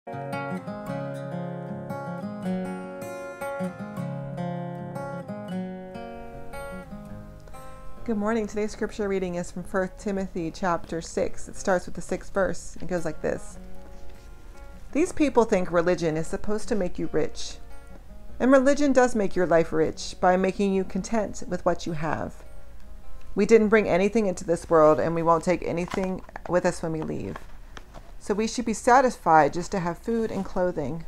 Good morning. Today's scripture reading is from 1 Timothy chapter 6. It starts with the 6th verse. It goes like this. These people think religion is supposed to make you rich. And religion does make your life rich by making you content with what you have. We didn't bring anything into this world, and we won't take anything with us when we leave. So we should be satisfied just to have food and clothing.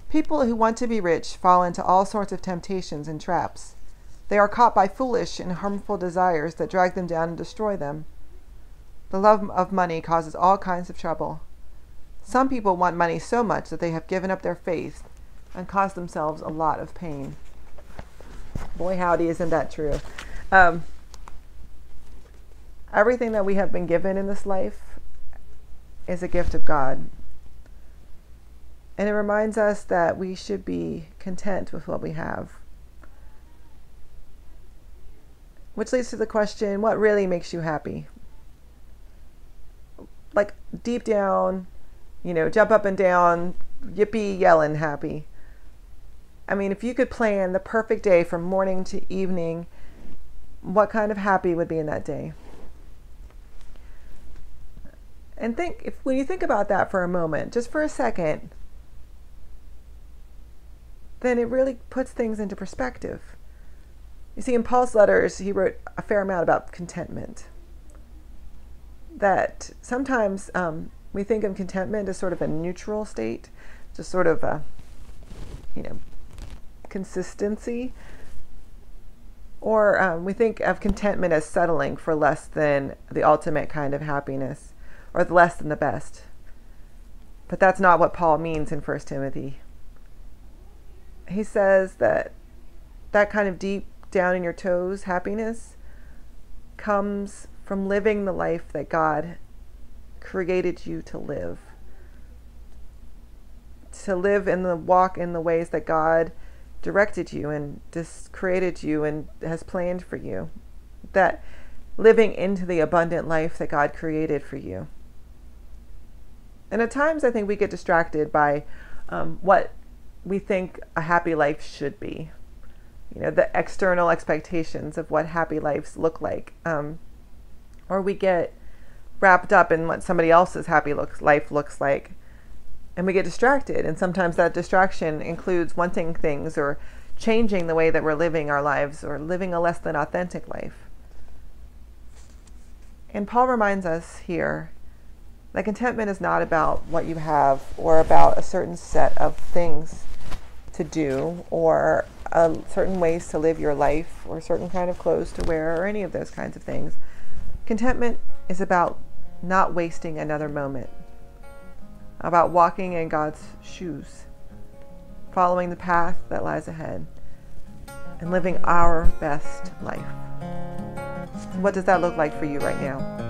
People who want to be rich fall into all sorts of temptations and traps. They are caught by foolish and harmful desires that drag them down and destroy them. The love of money causes all kinds of trouble. Some people want money so much that they have given up their faith and caused themselves a lot of pain. Boy, howdy, isn't that true? Everything that we have been given in this life is a gift of God. And it reminds us that we should be content with what we have. Which leads to the question, what really makes you happy? Like deep down, jump up and down, yippee, yelling happy. I mean, if you could plan the perfect day from morning to evening, what kind of happy would be in that day? And when you think about that for a moment, just for a second, then it really puts things into perspective. You see, in Paul's letters, he wrote a fair amount about contentment. That sometimes we think of contentment as sort of a neutral state, just sort of a, consistency. Or we think of contentment as settling for less than the ultimate kind of happiness, or less than the best. But that's not what Paul means in 1 Timothy. He says that kind of deep down in your toes happiness comes from living the life that God created you to live. To live walk in the ways that God directed you and created you and has planned for you. That living into the abundant life that God created for you. And at times I think we get distracted by what we think a happy life should be. The external expectations of what happy lives look like. Or we get wrapped up in what somebody else's happy life looks like. And we get distracted. And sometimes that distraction includes wanting things or changing the way that we're living our lives or living a less than authentic life. And Paul reminds us here that contentment is not about what you have or about a certain set of things to do or certain ways to live your life or certain kind of clothes to wear or any of those kinds of things. Contentment is about not wasting another moment, about walking in God's shoes, following the path that lies ahead, and living our best life. What does that look like for you right now?